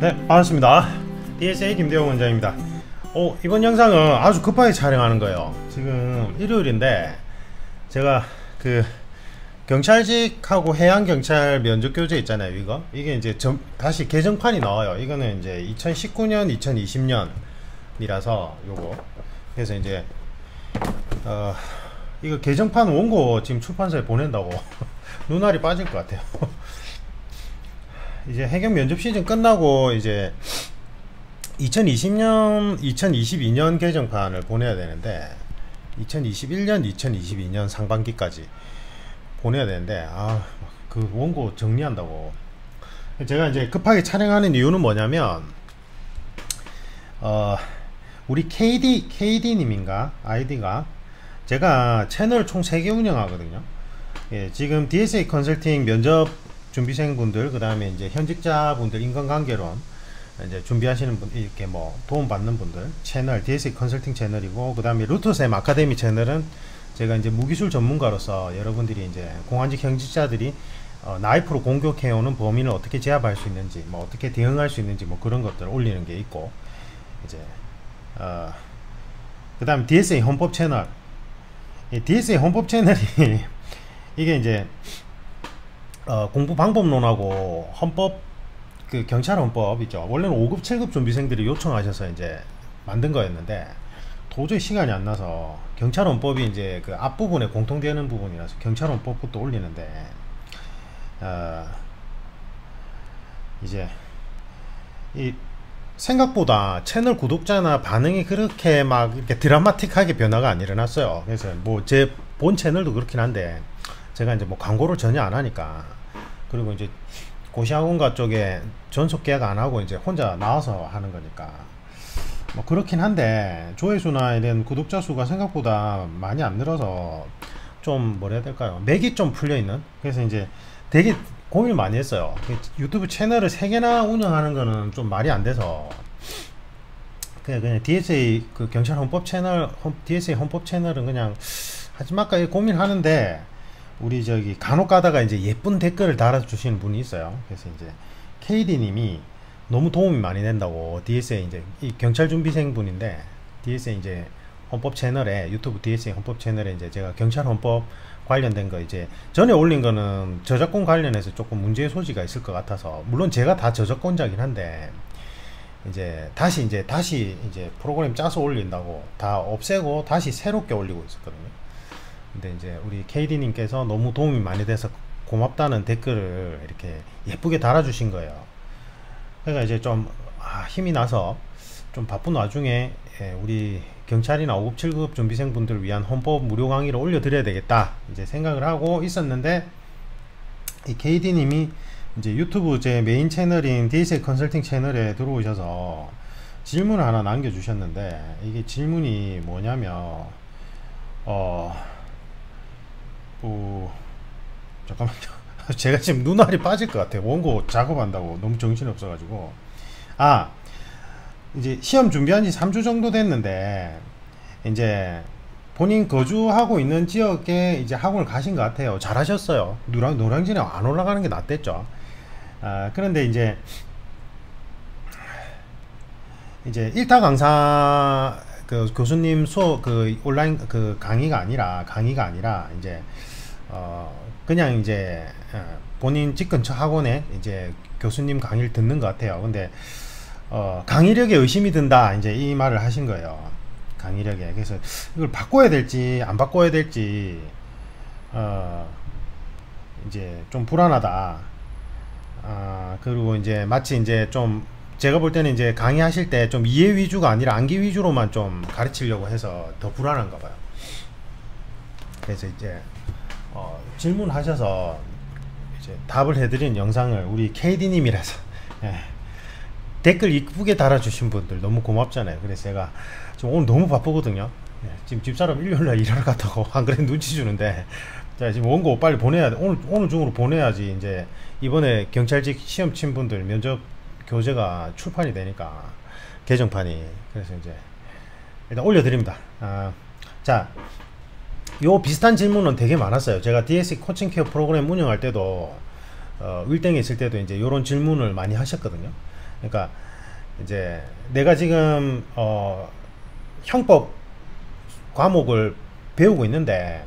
네, 반갑습니다. DSA 김대용 원장입니다. 이번 영상은 아주 급하게 촬영하는 거예요. 지금 일요일인데 제가 그 경찰직하고 해양경찰 면접교재 있잖아요. 이게 이제 다시 개정판이 나와요. 이거는 이제 2019년 2020년이라서 요거 그래서 이제 이거 개정판 원고 지금 출판사에 보낸다고 눈알이 빠질 것 같아요. 이제 해경 면접 시즌 끝나고 이제 2020년 2022년 개정판을 보내야 되는데 2021년 2022년 상반기까지 보내야 되는데 그 원고 정리한다고 제가 이제 급하게 촬영하는 이유는 뭐냐면 우리 KD님인가 아이디가 제가 채널 총 3개 운영하거든요. 예, 지금 DSA 컨설팅 면접 준비생분들, 그 다음에 이제 현직자분들 인간관계론 이제 준비하시는 분, 이렇게 뭐 도움받는 분들 채널 DSA 컨설팅 채널이고, 그 다음에 루트쌤 아카데미 채널은 제가 이제 무기술 전문가로서 여러분들이 이제 공안직 현직자들이 나이프로 공격해오는 범인을 어떻게 제압할 수 있는지, 뭐 어떻게 대응할 수 있는지, 뭐 그런 것들을 올리는 게 있고, 이제 그 다음 DSA 헌법 채널. 이 DSA 헌법 채널이 이게 이제 공부 방법론하고 헌법, 그 경찰 헌법 있죠. 원래는 5급 7급 준비생들이 요청하셔서 이제 만든 거였는데 도저히 시간이 안 나서 경찰 헌법이 이제 그 앞부분에 공통되는 부분이라서 경찰 헌법부터 올리는데 이제 이 생각보다 채널 구독자나 반응이 그렇게 막 이렇게 드라마틱하게 변화가 안 일어났어요. 그래서 뭐 제 본 채널도 그렇긴 한데 제가 이제 뭐 광고를 전혀 안 하니까, 그리고 이제 고시학원가 쪽에 전속 계약 안 하고 이제 혼자 나와서 하는 거니까 뭐 그렇긴 한데 조회수나 이런 구독자 수가 생각보다 많이 안 늘어서 좀 뭐라 해야 될까요? 맥이 좀 풀려 있는. 그래서 이제 되게 고민을 많이 했어요. 유튜브 채널을 3개나 운영하는 거는 좀 말이 안 돼서 그냥 DSA 그 경찰 헌법 채널, DSA 헌법 채널은 그냥 하지 말까 고민하는데, 우리 저기 간혹 가다가 이제 예쁜 댓글을 달아주시는 분이 있어요. 그래서 이제 KD님이 너무 도움이 많이 된다고 DSA 이제 이 경찰 준비생 분인데 DSA 이제 헌법 채널에, 유튜브 DSA 헌법 채널에 이제 제가 경찰 헌법 관련된 거 이제 전에 올린 거는 저작권 관련해서 조금 문제의 소지가 있을 것 같아서, 물론 제가 다 저작권자긴 한데 이제 다시 프로그램 짜서 올린다고 다 없애고 다시 새롭게 올리고 있었거든요. 근데 이제 우리 KD님께서 너무 도움이 많이 돼서 고맙다는 댓글을 이렇게 예쁘게 달아주신 거예요. 그러니까 이제 좀 힘이 나서 좀 바쁜 와중에 우리 경찰이나 5급 7급 준비생분들을 위한 헌법 무료 강의를 올려드려야 되겠다 이제 생각을 하고 있었는데, 이 KD님이 이제 유튜브 제 메인 채널인 DSA 컨설팅 채널에 들어오셔서 질문을 하나 남겨주셨는데, 이게 질문이 뭐냐면 잠깐만요. 제가 지금 눈알이 빠질 것 같아요. 원고 작업한다고 너무 정신이 없어가지고. 이제 시험 준비한 지 3주 정도 됐는데 이제 본인 거주하고 있는 지역에 이제 학원을 가신 것 같아요. 잘하셨어요. 노량진에 안 올라가는 게 낫댔죠. 그런데 이제 1타 강사 그 교수님 그 온라인 그 강의가 아니라 이제 그냥 이제 본인 집 근처 학원에 이제 교수님 강의를 듣는 것 같아요. 근데 강의력에 의심이 든다 이제 이 말을 하신 거예요. 강의력에. 그래서 이걸 바꿔야 될지 안 바꿔야 될지 이제 좀 불안하다. 그리고 이제 마치 이제 좀 제가 볼 때는 이제 강의하실 때 좀 이해 위주가 아니라 암기 위주로만 좀 가르치려고 해서 더 불안한가 봐요. 그래서 이제 질문하셔서 이제 답을 해드린 영상을 우리 KD님이라서 댓글 이쁘게 달아주신 분들 너무 고맙잖아요. 그래서 제가 지금 오늘 너무 바쁘거든요. 지금 집사람 일요일날 일하러 갔다고 안 그래 눈치 주는데, 자 지금 원고 빨리 보내야 돼. 오늘 중으로 보내야지 이제 이번에 경찰직 시험 친 분들 면접 교재가 출판이 되니까 개정판이. 그래서 이제 일단 올려드립니다. 자, 요 비슷한 질문은 되게 많았어요. 제가 DSA 코칭 케어 프로그램 운영할 때도 일등에 있을 때도 이제 요런 질문을 많이 하셨거든요. 그러니까 이제 내가 지금 형법 과목을 배우고 있는데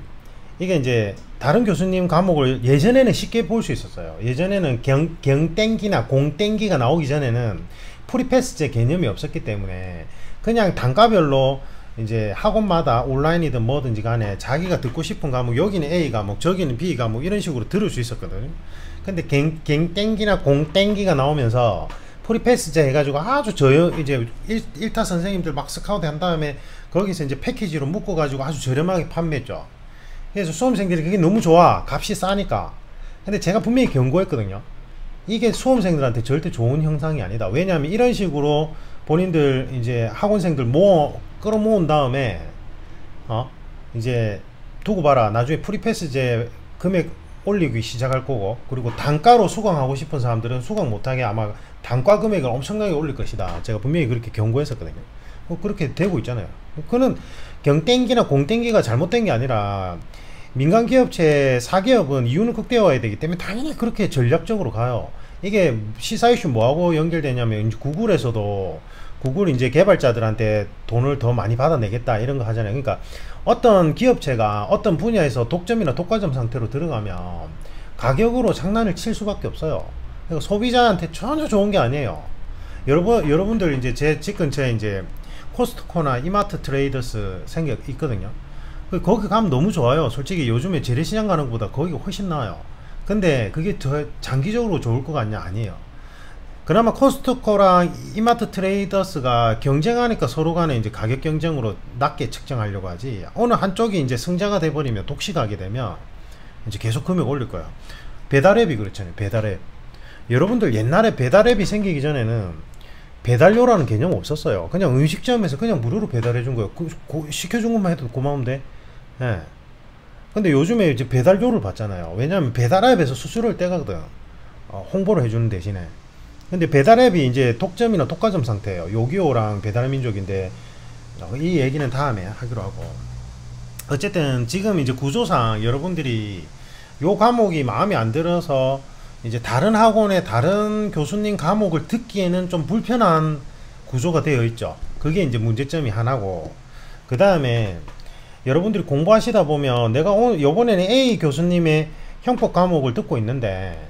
이게 이제 다른 교수님 과목을 예전에는 쉽게 볼 수 있었어요. 예전에는 경땡기나 공땡기가 나오기 전에는 프리패스제 개념이 없었기 때문에 그냥 단과별로 이제 학원마다 온라인이든 뭐든지 간에 자기가 듣고 싶은 과목, 여기는 A 과목 저기는 B 과목 이런 식으로 들을 수 있었거든요. 근데 갱땡기나 공땡기가 나오면서 프리패스제 해가지고 아주 이제 1타 선생님들 막 스카우트 한 다음에 거기서 이제 패키지로 묶어가지고 아주 저렴하게 판매했죠. 그래서 수험생들이 그게 너무 좋아. 값이 싸니까. 근데 제가 분명히 경고했거든요. 이게 수험생들한테 절대 좋은 형상이 아니다. 왜냐하면 이런 식으로 본인들 이제 학원생들 끌어모은 다음에 이제 두고 봐라. 나중에 프리패스제 금액 올리기 시작할 거고, 그리고 단가로 수강하고 싶은 사람들은 수강 못하게 아마 단가 금액을 엄청나게 올릴 것이다. 제가 분명히 그렇게 경고했었거든요. 그렇게 되고 있잖아요. 그는 경땡기나 공땡기가 잘못된 게 아니라 민간기업체 사기업은 이윤을 극대화해야 되기 때문에 당연히 그렇게 전략적으로 가요. 이게 시사 이슈 뭐하고 연결되냐면 구글에서도 구글 이제 개발자들한테 돈을 더 많이 받아내겠다 이런 거 하잖아요. 그러니까 어떤 기업체가 어떤 분야에서 독점이나 독과점 상태로 들어가면 가격으로 장난을 칠 수밖에 없어요. 그러니까 소비자한테 전혀 좋은 게 아니에요. 여러분들 이제 제 집 근처에 이제 코스트코나 이마트 트레이더스 있거든요. 거기 가면 너무 좋아요. 솔직히 요즘에 재래시장 가는 것보다 거기가 훨씬 나아요. 근데 그게 더 장기적으로 좋을 것 같냐? 아니에요. 그나마 코스트코랑 이마트 트레이더스가 경쟁하니까 서로 간에 이제 가격 경쟁으로 낮게 책정하려고 하지, 어느 한쪽이 이제 승자가 돼버리면 독식하게 되면 이제 계속 금액 올릴 거야. 배달앱이 그렇잖아요. 배달앱. 여러분들 옛날에 배달앱이 생기기 전에는 배달료라는 개념 없었어요. 그냥 음식점에서 그냥 무료로 배달해 준 거예요. 시켜준 것만 해도 고마운데. 예. 근데 요즘에 이제 배달료를 받잖아요. 왜냐하면 배달앱에서 수수료를 떼가거든. 홍보를 해주는 대신에. 근데 배달앱이 이제 독점이나 독과점 상태예요. 요기요랑 배달민족인데 이 얘기는 다음에 하기로 하고, 어쨌든 지금 이제 구조상 여러분들이 요 과목이 마음에 안 들어서 이제 다른 학원의 다른 교수님 과목을 듣기에는 좀 불편한 구조가 되어 있죠. 그게 이제 문제점이 하나고, 그 다음에 여러분들이 공부하시다 보면 내가 요번에는 A 교수님의 형법 과목을 듣고 있는데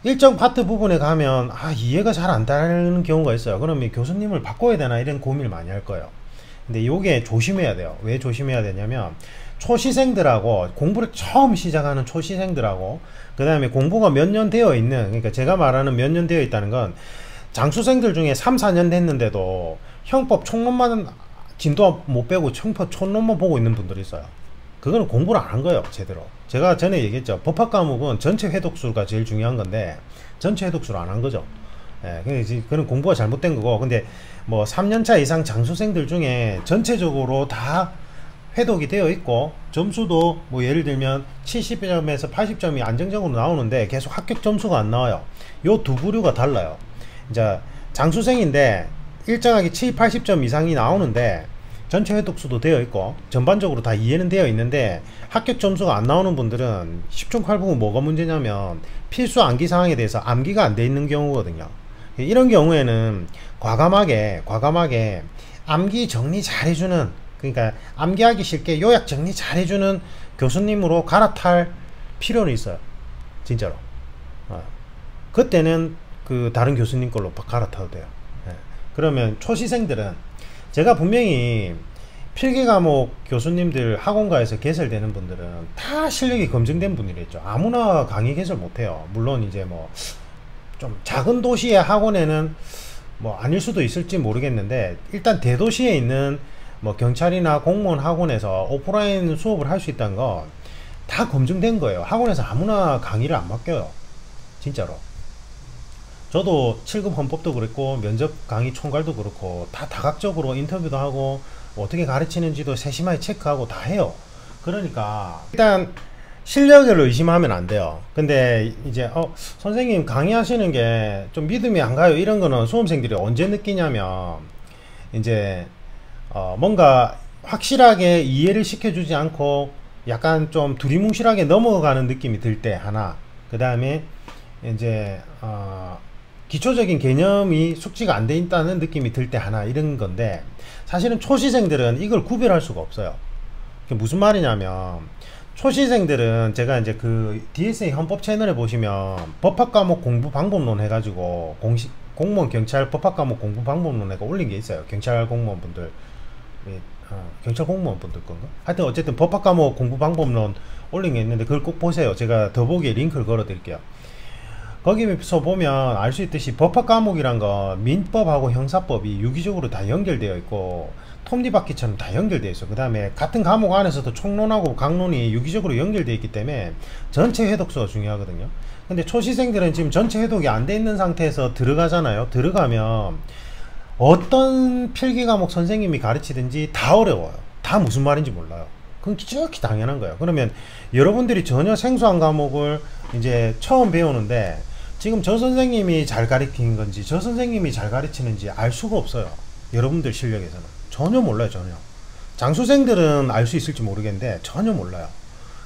일정 파트 부분에 가면 이해가 잘 안 되는 경우가 있어요. 그러면 교수님을 바꿔야 되나 이런 고민을 많이 할 거예요. 근데 요게 조심해야 돼요. 왜 조심해야 되냐면 초시생들하고, 공부를 처음 시작하는 초시생들하고, 그 다음에 공부가 몇 년 되어 있는, 그러니까 제가 말하는 몇 년 되어 있다는 건 장수생들 중에 3, 4년 됐는데도 형법 총론만 진도 못 빼고 형법 총론만 보고 있는 분들이 있어요. 그거는 공부를 안 한 거예요, 제대로. 제가 전에 얘기했죠. 법학 과목은 전체 회독수가 제일 중요한 건데 전체 회독수를 안 한 거죠. 그건 공부가 잘못된 거고, 근데 뭐 3년차 이상 장수생들 중에 전체적으로 다 회독이 되어 있고 점수도 뭐 예를 들면 70점에서 80점이 안정적으로 나오는데 계속 합격 점수가 안 나와요. 요 두 부류가 달라요. 이제 장수생인데 일정하게 70, 80점 이상이 나오는데 전체 회독수도 되어 있고 전반적으로 다 이해는 되어 있는데 합격 점수가 안 나오는 분들은 10중 8구가 뭐가 문제냐면 필수 암기 사항에 대해서 암기가 안 돼 있는 경우거든요. 이런 경우에는 과감하게 암기 정리 잘 해주는, 그러니까 암기하기 쉽게 요약 정리 잘 해주는 교수님으로 갈아탈 필요는 있어요. 진짜로. 그때는 그 다른 교수님 걸로 갈아타도 돼요. 그러면 초시생들은 제가 분명히 필기 과목 교수님들 학원가에서 개설되는 분들은 다 실력이 검증된 분이랬죠. 아무나 강의 개설 못해요. 물론 이제 뭐 좀 작은 도시의 학원에는 뭐 아닐 수도 있을지 모르겠는데, 일단 대도시에 있는 뭐 경찰이나 공무원 학원에서 오프라인 수업을 할 수 있다는 건 다 검증된 거예요. 학원에서 아무나 강의를 안 맡겨요. 진짜로. 저도 7급 헌법도 그랬고 면접 강의 총괄도 그렇고 다 다각적으로 인터뷰도 하고 어떻게 가르치는지도 세심하게 체크하고 다 해요. 그러니까 일단 실력을 의심하면 안 돼요. 근데 이제 선생님 강의하시는 게 좀 믿음이 안 가요, 이런 거는 수험생들이 언제 느끼냐면 이제 뭔가 확실하게 이해를 시켜주지 않고 약간 좀 두리뭉실하게 넘어가는 느낌이 들 때 하나, 그 다음에 이제 기초적인 개념이 숙지가 안 돼 있다는 느낌이 들 때 하나 이런 건데, 사실은 초시생들은 이걸 구별할 수가 없어요. 그게 무슨 말이냐면, 초시생들은 제가 이제 그 DSA 헌법 채널에 보시면 법학 과목 공부 방법론 해가지고 공식 공무원 경찰 법학 과목 공부 방법론 해가 올린 게 있어요. 경찰 공무원분들, 경찰 공무원분들 건가? 하여튼 어쨌든 법학 과목 공부 방법론 올린 게 있는데 그걸 꼭 보세요. 제가 더보기에 링크를 걸어 드릴게요. 거기서 보면 알 수 있듯이 법학 과목이란 건 민법하고 형사법이 유기적으로 다 연결되어 있고 톱니바퀴처럼 다 연결되어 있어. 그 다음에 같은 과목 안에서도 총론하고 강론이 유기적으로 연결되어 있기 때문에 전체 회독수가 중요하거든요. 근데 초시생들은 지금 전체 회독이 안 돼 있는 상태에서 들어가잖아요. 들어가면 어떤 필기 과목 선생님이 가르치든지 다 어려워요. 다 무슨 말인지 몰라요. 그건 지극히 당연한 거예요. 그러면 여러분들이 전혀 생소한 과목을 이제 처음 배우는데 지금 저 선생님이 잘 가르치는 건지 저 선생님이 잘 가르치는지 알 수가 없어요. 여러분들 실력에서는 전혀 몰라요. 전혀. 장수생들은 알 수 있을지 모르겠는데 전혀 몰라요.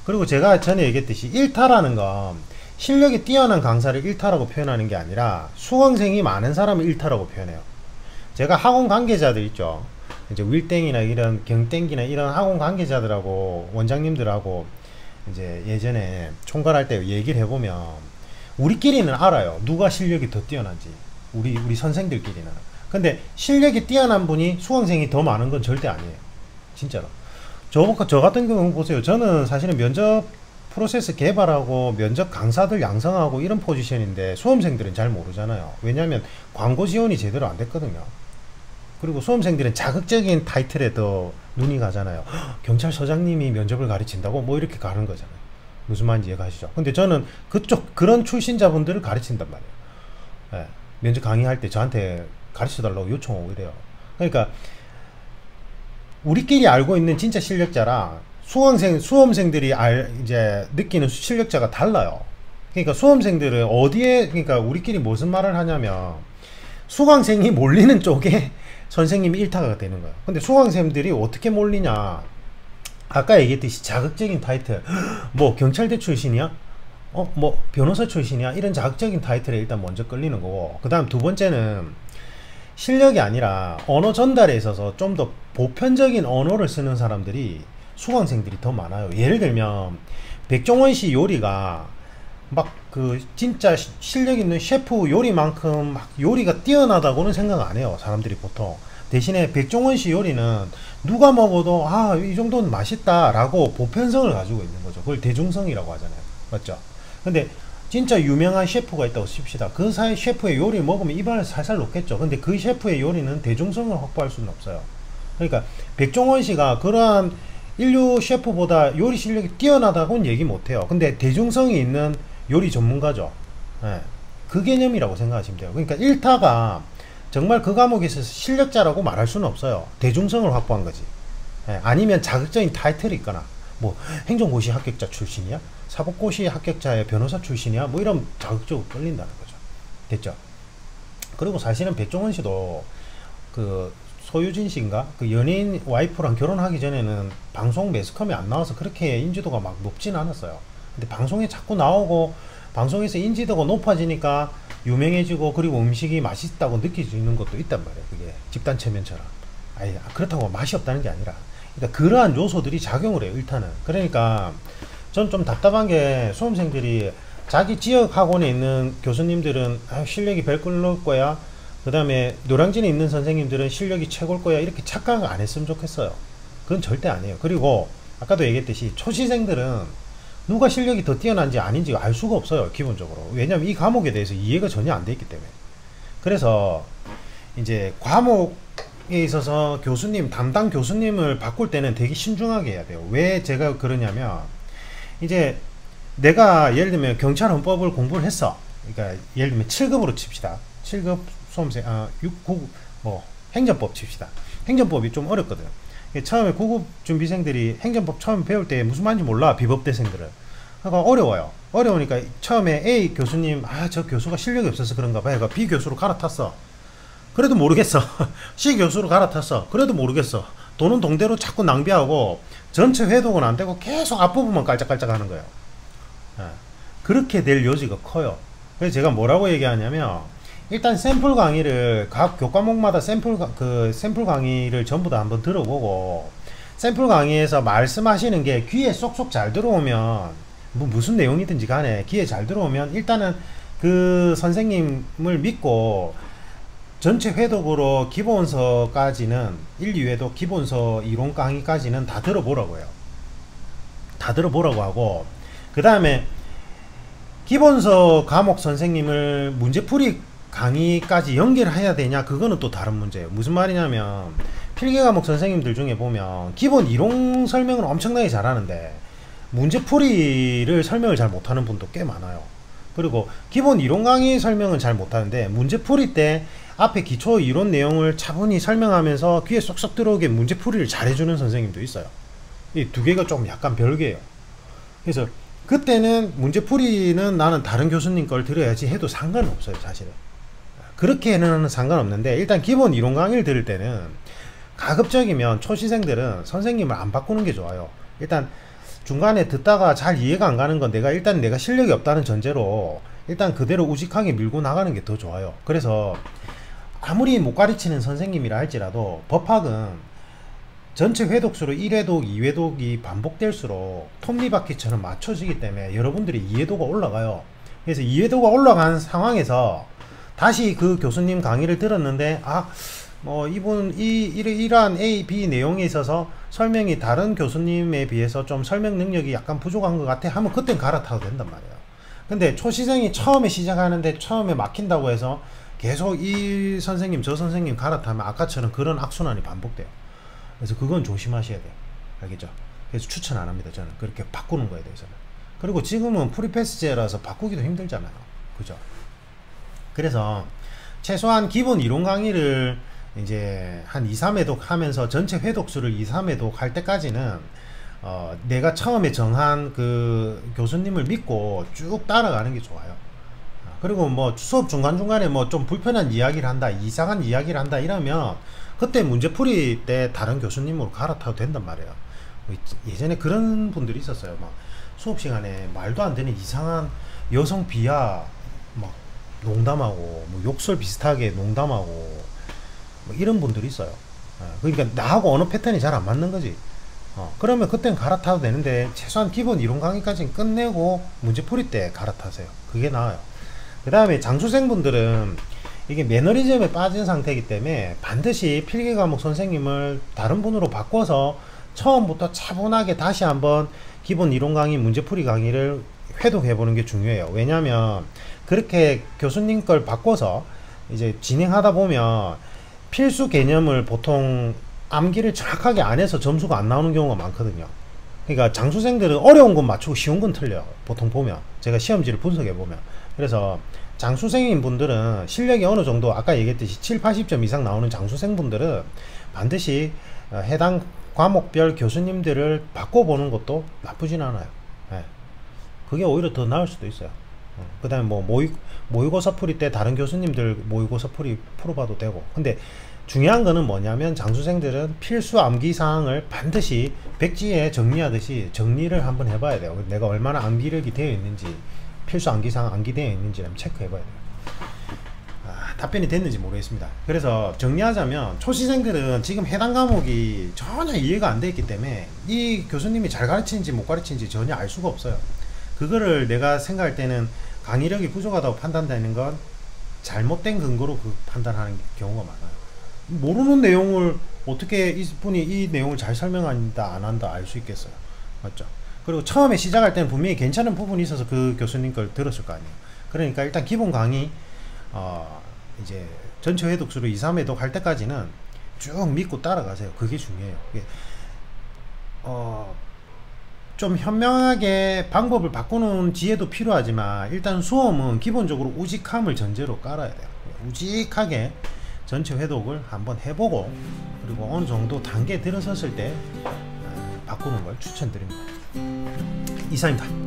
그리고 제가 전에 얘기했듯이 1타라는 건 실력이 뛰어난 강사를 1타라고 표현하는 게 아니라 수강생이 많은 사람을 1타라고 표현해요. 제가 학원 관계자들 있죠. 이제 윌땡이나 이런 경땡기나 이런 학원 관계자들하고 원장님들하고 이제 예전에 총괄할 때 얘기를 해보면 우리끼리는 알아요. 누가 실력이 더 뛰어난지. 우리 선생들끼리는. 근데 실력이 뛰어난 분이 수강생이 더 많은 건 절대 아니에요. 진짜로. 저 같은 경우는 보세요. 저는 사실은 면접 프로세스 개발하고 면접 강사들 양성하고 이런 포지션인데 수험생들은 잘 모르잖아요. 왜냐하면 광고 지원이 제대로 안 됐거든요. 그리고 수험생들은 자극적인 타이틀에 더 눈이 가잖아요. 경찰서장님이 면접을 가르친다고 뭐 이렇게 가는 거잖아요. 무슨 말인지 이해가시죠? 근데 저는 그런 출신자분들을 가르친단 말이에요. 예, 면접 강의할 때 저한테 가르쳐 달라고 요청하고 이래요. 그러니까 우리끼리 알고 있는 진짜 실력자랑 수험생들이 이제 느끼는 실력자가 달라요. 그러니까 수험생들은 그러니까 우리끼리 무슨 말을 하냐면 수강생이 몰리는 쪽에 선생님이 일타가 되는 거예요. 근데 수강생들이 어떻게 몰리냐? 아까 얘기했듯이 자극적인 타이틀, 뭐 경찰대 출신이야? 뭐 변호사 출신이야? 이런 자극적인 타이틀에 일단 먼저 끌리는 거고, 그 다음 두 번째는 실력이 아니라 언어 전달에 있어서 좀 더 보편적인 언어를 쓰는 사람들이 수강생들이 더 많아요. 예를 들면 백종원 씨 요리가 막 그 진짜 실력 있는 셰프 요리만큼 막 요리가 뛰어나다고는 생각 안 해요. 사람들이 보통. 대신에 백종원 씨 요리는 누가 먹어도 이 정도는 맛있다 라고 보편성을 가지고 있는 거죠. 그걸 대중성이라고 하잖아요. 맞죠? 근데 진짜 유명한 셰프가 있다고 칩시다. 그 사이 셰프의 요리 먹으면 입안에 살살 녹겠죠. 근데 그 셰프의 요리는 대중성을 확보할 수는 없어요. 그러니까 백종원 씨가 그러한 인류 셰프보다 요리 실력이 뛰어나다고는 얘기 못해요. 근데 대중성이 있는 요리 전문가죠. 예, 그 개념이라고 생각하시면 돼요. 그러니까 1타가 정말 그 과목에 있어서 실력자라고 말할 수는 없어요. 대중성을 확보한 거지. 예, 아니면 자극적인 타이틀이 있거나 뭐 행정고시 합격자 출신이야? 사법고시 합격자의 변호사 출신이야? 뭐 이런 자극적으로 끌린다는 거죠. 됐죠? 그리고 사실은 백종원 씨도 그 소유진 씨인가? 그 연예인 와이프랑 결혼하기 전에는 방송 매스컴에 안 나와서 그렇게 인지도가 막 높진 않았어요. 근데 방송에 자꾸 나오고 방송에서 인지도가 높아지니까 유명해지고 그리고 음식이 맛있다고 느껴지는 것도 있단 말이에요. 그게 집단 체면처럼. 그렇다고 맛이 없다는 게 아니라, 그러니까 그러한 요소들이 작용을 해요. 일단은. 그러니까 전 좀 답답한 게 수험생들이 자기 지역 학원에 있는 교수님들은 실력이 별꼴일 거야, 그 다음에 노량진에 있는 선생님들은 실력이 최고일 거야, 이렇게 착각을 안 했으면 좋겠어요. 그건 절대 아니에요. 그리고 아까도 얘기했듯이 초시생들은 누가 실력이 더 뛰어난지 아닌지 알 수가 없어요. 기본적으로. 왜냐면 이 과목에 대해서 이해가 전혀 안 돼 있기 때문에. 그래서 이제 과목에 있어서 담당 교수님을 바꿀 때는 되게 신중하게 해야 돼요. 왜 제가 그러냐면, 이제 내가 예를 들면 경찰 헌법을 공부를 했어. 그러니까 예를 들면 7급으로 칩시다. 7급 수험생 6, 9, 뭐 행정법 칩시다. 행정법이 좀 어렵거든. 처음에 9급 준비생들이 행정법 처음 배울 때 무슨 말인지 몰라. 비법대생들은. 그러니까 어려워요. 어려우니까 처음에 A 교수님 저 교수가 실력이 없어서 그런가 봐 해가 B 교수로 갈아탔어. 그래도 모르겠어. C 교수로 갈아탔어. 그래도 모르겠어. 돈은 동대로 자꾸 낭비하고 전체 회독은 안 되고 계속 앞부분만 깔짝깔짝 하는 거예요. 그렇게 될 여지가 커요. 그래서 제가 뭐라고 얘기하냐면, 일단 샘플 강의를 각 교과목마다 샘플 강의를 전부 다 한번 들어보고, 샘플 강의에서 말씀하시는 게 귀에 쏙쏙 잘 들어오면, 뭐 무슨 내용이든지 간에 귀에 잘 들어오면 일단은 그 선생님을 믿고 전체 회독으로 기본서까지는 1, 2회독 기본서 이론 강의까지는 다 들어보라고 해요. 다 들어보라고 하고, 그 다음에 기본서 과목 선생님을 문제풀이 강의까지 연결해야 되냐, 그거는 또 다른 문제예요. 무슨 말이냐면 필기 과목 선생님들 중에 보면 기본 이론 설명은 엄청나게 잘하는데 문제풀이를 설명을 잘 못하는 분도 꽤 많아요. 그리고 기본 이론 강의 설명은 잘 못하는데 문제풀이 때 앞에 기초 이론 내용을 차분히 설명하면서 귀에 쏙쏙 들어오게 문제풀이를 잘해주는 선생님도 있어요. 이 두 개가 좀 약간 별개예요. 그래서 그때는 문제풀이는 나는 다른 교수님 걸 들어야지 해도 상관은 없어요. 사실은 그렇게는 상관없는데, 일단 기본 이론 강의를 들을 때는 가급적이면 초시생들은 선생님을 안 바꾸는 게 좋아요. 일단 중간에 듣다가 잘 이해가 안 가는 건 내가 실력이 없다는 전제로 일단 그대로 우직하게 밀고 나가는 게 더 좋아요. 그래서 아무리 못 가르치는 선생님이라 할지라도 법학은 전체 회독수로 1회독, 2회독이 반복될수록 톱니바퀴처럼 맞춰지기 때문에 여러분들이 이해도가 올라가요. 그래서 이해도가 올라간 상황에서 다시 그 교수님 강의를 들었는데, 이러한 A, B 내용에 있어서 설명이 다른 교수님에 비해서 좀 설명 능력이 약간 부족한 것 같아 하면 그땐 갈아타도 된단 말이에요. 근데 초시생이 처음에 시작하는데 처음에 막힌다고 해서 계속 이 선생님 저 선생님 갈아타면 아까처럼 그런 악순환이 반복돼요. 그래서 그건 조심하셔야 돼요. 알겠죠? 그래서 추천 안 합니다. 저는 그렇게 바꾸는 거에 대해서는. 그리고 지금은 프리패스제라서 바꾸기도 힘들잖아요. 그죠? 그래서 최소한 기본 이론 강의를 이제 한 2, 3회독 하면서 전체 회독수를 2, 3회독 할 때까지는 내가 처음에 정한 그 교수님을 믿고 쭉 따라가는 게 좋아요. 그리고 뭐 수업 중간중간에 뭐 좀 불편한 이야기를 한다, 이상한 이야기를 한다 이러면 그때 문제풀이 때 다른 교수님으로 갈아타도 된단 말이에요. 예전에 그런 분들이 있었어요. 막 수업 시간에 말도 안 되는 이상한 여성 비하 막 농담하고 뭐 욕설 비슷하게 농담하고 뭐 이런 분들이 있어요. 그러니까 나하고 언어 패턴이 잘 안 맞는 거지. 그러면 그땐 갈아타도 되는데 최소한 기본 이론 강의까지는 끝내고 문제풀이 때 갈아타세요. 그게 나아요. 그 다음에 장수생분들은 이게 매너리즘에 빠진 상태이기 때문에 반드시 필기 과목 선생님을 다른 분으로 바꿔서 처음부터 차분하게 다시 한번 기본 이론 강의, 문제풀이 강의를 회독해 보는 게 중요해요. 왜냐하면 그렇게 교수님 걸 바꿔서 이제 진행하다 보면 필수 개념을 보통 암기를 정확하게 안 해서 점수가 안 나오는 경우가 많거든요. 그러니까 장수생들은 어려운 건 맞추고 쉬운 건 틀려요. 보통 보면 제가 시험지를 분석해 보면. 그래서 장수생인 분들은 실력이 어느 정도 아까 얘기했듯이 7, 80점 이상 나오는 장수생 분들은 반드시 해당 과목별 교수님들을 바꿔보는 것도 나쁘진 않아요. 그게 오히려 더 나을 수도 있어요. 그 다음에 뭐 모의고사 풀이 때 다른 교수님들 모의고사 풀이 풀어봐도 되고. 근데 중요한 거는 뭐냐면 장수생들은 필수 암기 사항을 반드시 백지에 정리하듯이 정리를 한번 해봐야 돼요. 내가 얼마나 암기력이 되어 있는지, 필수 암기사항 암기되어 있는지 한번 체크해봐야 돼요. 답변이 됐는지 모르겠습니다. 그래서 정리하자면 초시생들은 지금 해당 과목이 전혀 이해가 안 돼 있기 때문에 이 교수님이 잘 가르치는지 못 가르치는지 전혀 알 수가 없어요. 그거를 내가 생각할 때는 강의력이 부족하다고 판단되는 건 잘못된 근거로 그 판단하는 경우가 많아요. 모르는 내용을 어떻게 이분이 이 내용을 잘 설명한다 안 한다 알 수 있겠어요. 맞죠? 그리고 처음에 시작할 때는 분명히 괜찮은 부분이 있어서 그 교수님 걸 들었을 거 아니에요. 그러니까 일단 기본 강의 이제 전체 회독수로 2, 3회독 할 때까지는 쭉 믿고 따라가세요. 그게 중요해요. 좀 현명하게 방법을 바꾸는 지혜도 필요하지만 일단 수험은 기본적으로 우직함을 전제로 깔아야 돼요. 우직하게 전체 회독을 한번 해보고 그리고 어느 정도 단계에 들어섰을 때 바꾸는 걸 추천드립니다. 이상입니다.